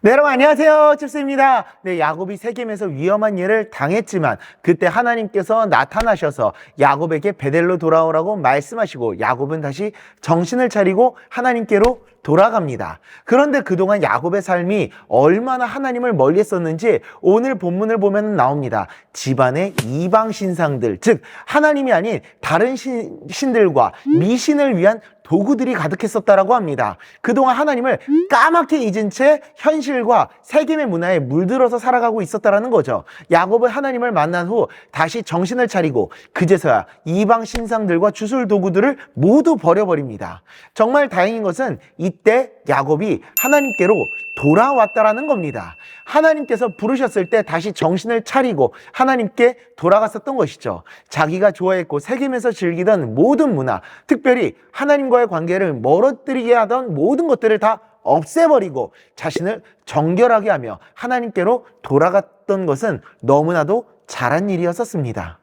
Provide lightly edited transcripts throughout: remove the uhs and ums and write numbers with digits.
네, 여러분 안녕하세요. 칩스입니다. 네, 야곱이 세겜에서 위험한 일을 당했지만 그때 하나님께서 나타나셔서 야곱에게 베델로 돌아오라고 말씀하시고 야곱은 다시 정신을 차리고 하나님께로 돌아갑니다. 그런데 그동안 야곱의 삶이 얼마나 하나님을 멀리 했었는지 오늘 본문을 보면 나옵니다. 집안의 이방 신상들, 즉 하나님이 아닌 다른 신들과 미신을 위한 도구들이 가득했었다라고 합니다. 그동안 하나님을 까맣게 잊은 채 현실과 세겜의 문화에 물들어서 살아가고 있었다라는 거죠. 야곱은 하나님을 만난 후 다시 정신을 차리고 그제서야 이방 신상들과 주술 도구들을 모두 버려버립니다. 정말 다행인 것은 이때 야곱이 하나님께로 돌아왔다라는 겁니다. 하나님께서 부르셨을 때 다시 정신을 차리고 하나님께 돌아갔었던 것이죠. 자기가 좋아했고 세겜에서 즐기던 모든 문화, 특별히 하나님과의 관계를 멀어뜨리게 하던 모든 것들을 다 없애버리고 자신을 정결하게 하며 하나님께로 돌아갔던 것은 너무나도 잘한 일이었었습니다.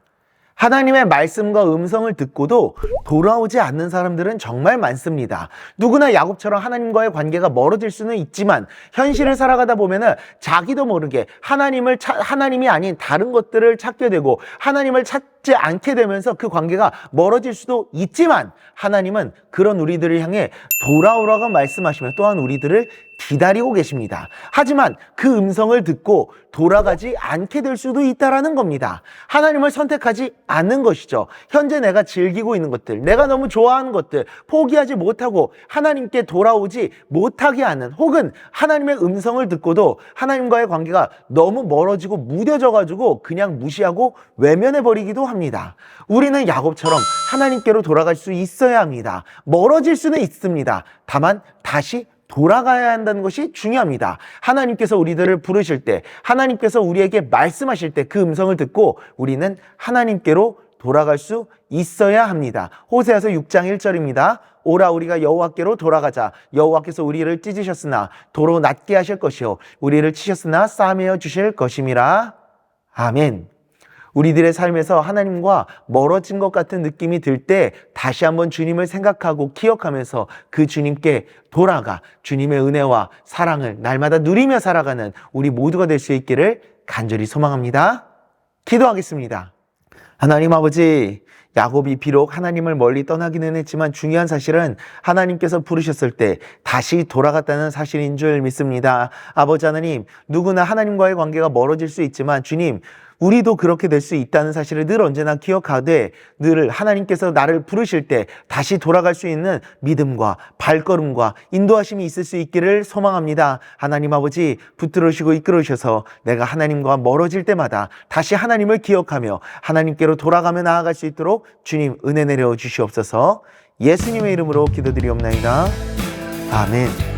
하나님의 말씀과 음성을 듣고도 돌아오지 않는 사람들은 정말 많습니다. 누구나 야곱처럼 하나님과의 관계가 멀어질 수는 있지만 현실을 살아가다 보면은 자기도 모르게 하나님이 아닌 다른 것들을 찾게 되고 하나님을 찾지 않게 되면서 그 관계가 멀어질 수도 있지만 하나님은 그런 우리들을 향해 돌아오라고 말씀하시며 또한 우리들을 기다리고 계십니다. 하지만 그 음성을 듣고 돌아가지 않게 될 수도 있다라는 겁니다. 하나님을 선택하지 않는 것이죠. 현재 내가 즐기고 있는 것들, 내가 너무 좋아하는 것들 포기하지 못하고 하나님께 돌아오지 못하게 하는, 혹은 하나님의 음성을 듣고도 하나님과의 관계가 너무 멀어지고 무뎌져가지고 그냥 무시하고 외면해버리기도 합니다. 우리는 야곱처럼 하나님께로 돌아갈 수 있어야 합니다. 멀어질 수는 있습니다. 다만 다시 돌아가야 한다는 것이 중요합니다. 하나님께서 우리들을 부르실 때, 하나님께서 우리에게 말씀하실 때 그 음성을 듣고 우리는 하나님께로 돌아갈 수 있어야 합니다. 호세아서 6장 1절입니다. 오라 우리가 여호와께로 돌아가자. 여호와께서 우리를 찢으셨으나 도로 낮게 하실 것이요 우리를 치셨으나 싸매어 주실 것임이라. 아멘. 우리들의 삶에서 하나님과 멀어진 것 같은 느낌이 들 때 다시 한번 주님을 생각하고 기억하면서 그 주님께 돌아가 주님의 은혜와 사랑을 날마다 누리며 살아가는 우리 모두가 될 수 있기를 간절히 소망합니다. 기도하겠습니다. 하나님 아버지, 야곱이 비록 하나님을 멀리 떠나기는 했지만 중요한 사실은 하나님께서 부르셨을 때 다시 돌아갔다는 사실인 줄 믿습니다. 아버지 하나님, 누구나 하나님과의 관계가 멀어질 수 있지만 주님, 우리도 그렇게 될 수 있다는 사실을 늘 언제나 기억하되 늘 하나님께서 나를 부르실 때 다시 돌아갈 수 있는 믿음과 발걸음과 인도하심이 있을 수 있기를 소망합니다. 하나님 아버지, 붙들으시고 이끌으셔서 내가 하나님과 멀어질 때마다 다시 하나님을 기억하며 하나님께로 돌아가며 나아갈 수 있도록 주님 은혜 내려 주시옵소서. 예수님의 이름으로 기도드리옵나이다. 아멘.